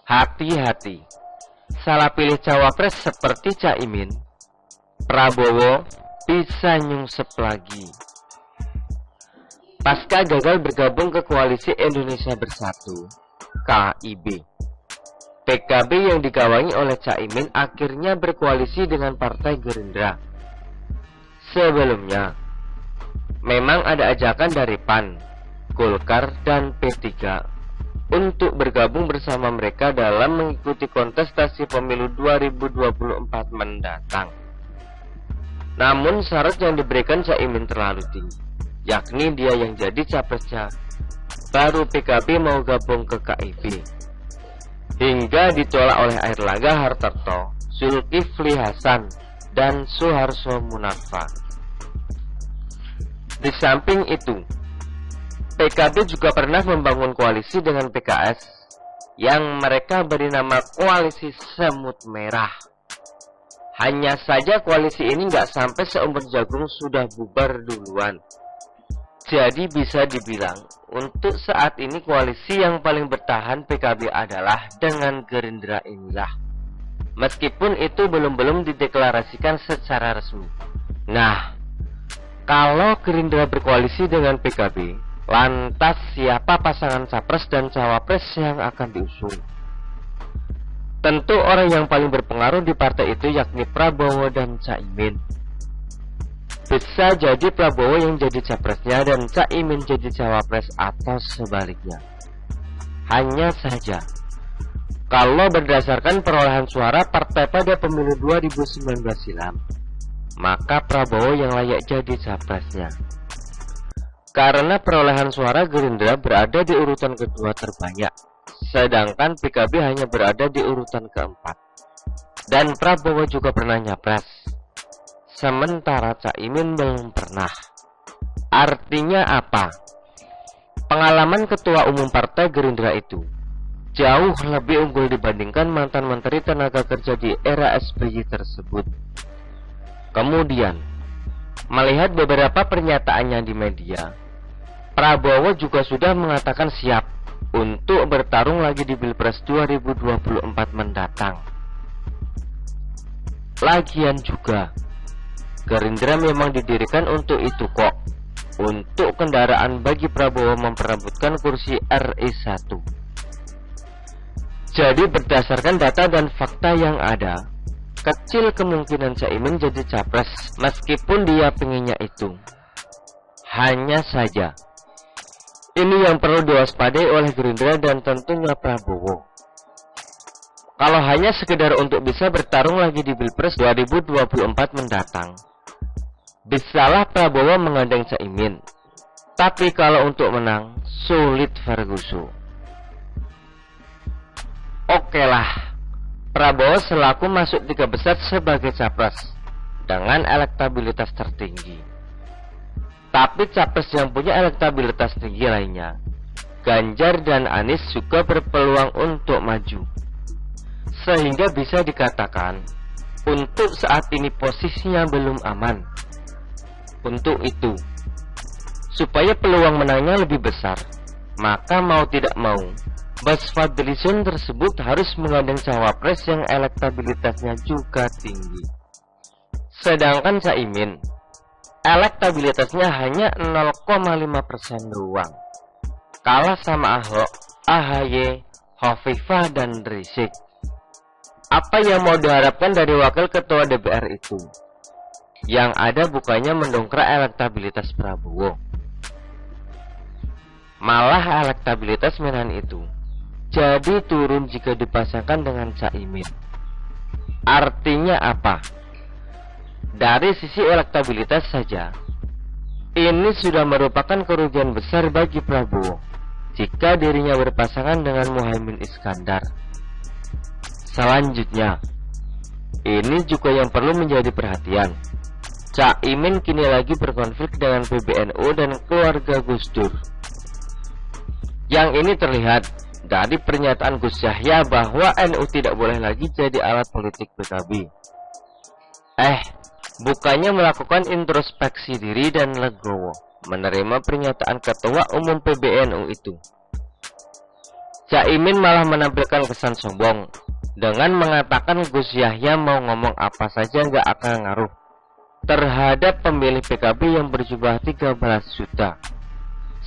Hati-hati, salah pilih cawapres seperti Caimin, Prabowo bisa nyungsep lagi. Pasca gagal bergabung ke Koalisi Indonesia Bersatu (KIB), PKB yang digawangi oleh Caimin akhirnya berkoalisi dengan Partai Gerindra. Sebelumnya, memang ada ajakan dari PAN, Golkar, dan P3 untuk bergabung bersama mereka dalam mengikuti kontestasi pemilu 2024 mendatang. Namun syarat yang diberikan Caimin terlalu tinggi, yakni dia yang jadi capresnya, baru PKB mau gabung ke KIB. Hingga ditolak oleh Airlangga Hartarto, Zulkifli Hasan, dan Suharto Monoarfa. Di samping itu, PKB juga pernah membangun koalisi dengan PKS yang mereka beri nama Koalisi Semut Merah. Hanya saja koalisi ini nggak sampai seumur jagung sudah bubar duluan. Jadi bisa dibilang, untuk saat ini koalisi yang paling bertahan PKB adalah dengan Gerindra inilah. Meskipun itu belum dideklarasikan secara resmi. Nah, kalau Gerindra berkoalisi dengan PKB, lantas siapa pasangan capres dan cawapres yang akan diusung? Tentu orang yang paling berpengaruh di partai itu yakni Prabowo dan Caimin. Bisa jadi Prabowo yang jadi capresnya dan Caimin jadi cawapres atau sebaliknya. Hanya saja, kalau berdasarkan perolehan suara partai pada pemilu 2019 silam, maka Prabowo yang layak jadi capresnya. Karena perolehan suara Gerindra berada di urutan kedua terbanyak, sedangkan PKB hanya berada di urutan keempat. Dan Prabowo juga pernah nyapres, sementara Caimin belum pernah. Artinya apa? Pengalaman ketua umum partai Gerindra itu jauh lebih unggul dibandingkan mantan menteri tenaga kerja di era SBY tersebut. Kemudian, melihat beberapa pernyataannya di media, Prabowo juga sudah mengatakan siap untuk bertarung lagi di Pilpres 2024 mendatang. Lagian juga, Gerindra memang didirikan untuk itu kok, untuk kendaraan bagi Prabowo memperebutkan kursi RI 1. Jadi berdasarkan data dan fakta yang ada, kecil kemungkinan Caimin jadi capres meskipun dia pengennya itu. Hanya saja, ini yang perlu diwaspadai oleh Gerindra dan tentunya Prabowo. Kalau hanya sekedar untuk bisa bertarung lagi di Pilpres 2024 mendatang, bisalah Prabowo menggandeng Caimin. Tapi kalau untuk menang, sulit Ferguson. Oke lah, Prabowo selaku masuk 3 besar sebagai capres dengan elektabilitas tertinggi. Tapi capres yang punya elektabilitas tinggi lainnya, Ganjar dan Anies, juga berpeluang untuk maju. Sehingga bisa dikatakan, untuk saat ini posisinya belum aman. Untuk itu, supaya peluang menangnya lebih besar, maka mau tidak mau, Bas Fadlizon tersebut harus menggandeng cawapres yang elektabilitasnya juga tinggi. Sedangkan Caimin, elektabilitasnya hanya 0,5% doang, kalah sama Ahok, AHY, Hovifah, dan Rizik. Apa yang mau diharapkan dari wakil ketua DPR itu? Yang ada bukannya mendongkrak elektabilitas Prabowo, malah elektabilitas Menan itu jadi turun jika dipasangkan dengan Caimin. Artinya apa? Dari sisi elektabilitas saja, ini sudah merupakan kerugian besar bagi Prabowo jika dirinya berpasangan dengan Muhaimin Iskandar. Selanjutnya, ini juga yang perlu menjadi perhatian. Caimin kini lagi berkonflik dengan PBNU dan keluarga Gus Dur. Yang ini terlihat dari pernyataan Gus Yahya bahwa NU tidak boleh lagi jadi alat politik PKB. Bukannya melakukan introspeksi diri dan legowo menerima pernyataan ketua umum PBNU itu. Caimin malah menampilkan kesan sombong dengan mengatakan Gus Yahya mau ngomong apa saja nggak akan ngaruh terhadap pemilih PKB yang berjumlah 13 juta.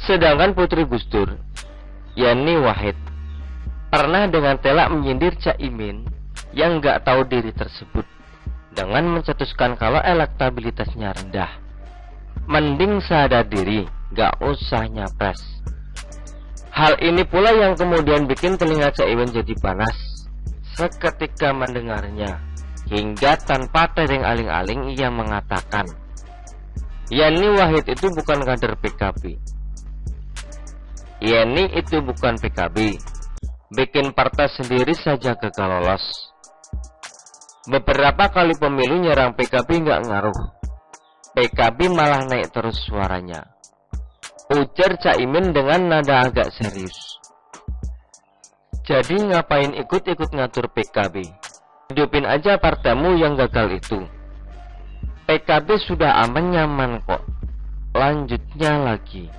Sedangkan putri Gus Dur, Yeni Wahid, pernah dengan telak menyindir Caimin yang nggak tahu diri tersebut dengan mencetuskan kalau elektabilitasnya rendah. Mending sadar diri, nggak usah nyapres. Hal ini pula yang kemudian bikin telinga Caimin jadi panas seketika mendengarnya, hingga tanpa tering aling-aling ia mengatakan, Yeni Wahid itu bukan kader PKB. Yeni itu bukan PKB, bikin partai sendiri saja gagal lolos. Beberapa kali pemilu nyerang PKB nggak ngaruh, PKB malah naik terus suaranya, ujar Caimin dengan nada agak serius. Jadi ngapain ikut-ikut ngatur PKB? Hidupin aja partaimu yang gagal itu. PKB sudah aman nyaman kok. Lanjutnya lagi.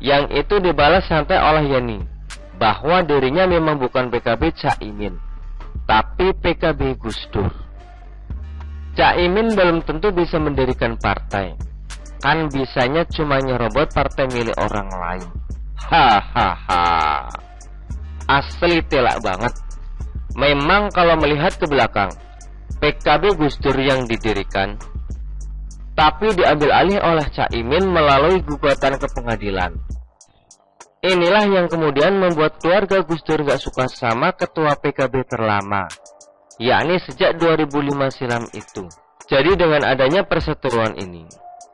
Yang itu dibalas santai oleh Yeni, bahwa dirinya memang bukan PKB Caimin, tapi PKB Gus Dur. Caimin belum tentu bisa mendirikan partai, kan bisanya cuma nyerobot partai milik orang lain. Hahaha. Asli telak banget. Memang kalau melihat ke belakang, PKB Gus Dur yang didirikan, tapi diambil alih oleh Caimin melalui gugatan ke pengadilan. Inilah yang kemudian membuat keluarga Gus Dur gak suka sama ketua PKB terlama, yakni sejak 2005 silam itu. Jadi dengan adanya perseteruan ini,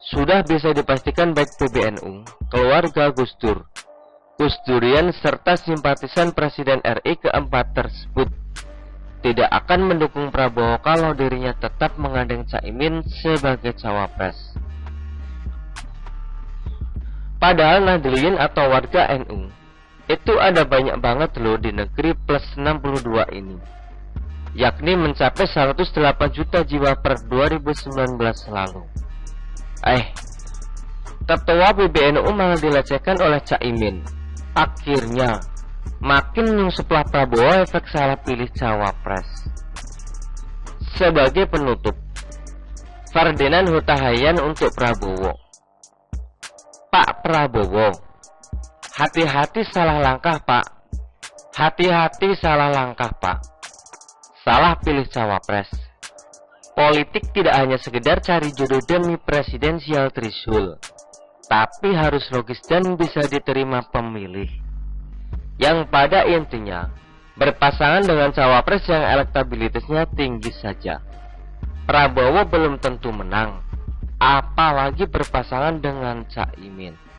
sudah bisa dipastikan baik PBNU, keluarga Gus Dur, Gus Durian serta simpatisan Presiden RI keempat tersebut tidak akan mendukung Prabowo kalau dirinya tetap menggandeng Caimin sebagai cawapres. Padahal Nahdliyin atau warga NU itu ada banyak banget loh di negeri plus 62 ini, yakni mencapai 108 juta jiwa per 2019 lalu. Ketua PBNU malah dilecehkan oleh Caimin. Akhirnya makin nyungseplah Prabowo efek salah pilih cawapres. Sebagai penutup, Ferdinand Huta Hayan untuk Prabowo. Pak Prabowo, hati-hati salah langkah Pak. Hati-hati salah langkah Pak. Salah pilih cawapres. Politik tidak hanya sekedar cari jodoh demi presidensial threshold, tapi harus logis dan bisa diterima pemilih, yang pada intinya berpasangan dengan cawapres yang elektabilitasnya tinggi saja. Prabowo belum tentu menang, apalagi berpasangan dengan Caimin.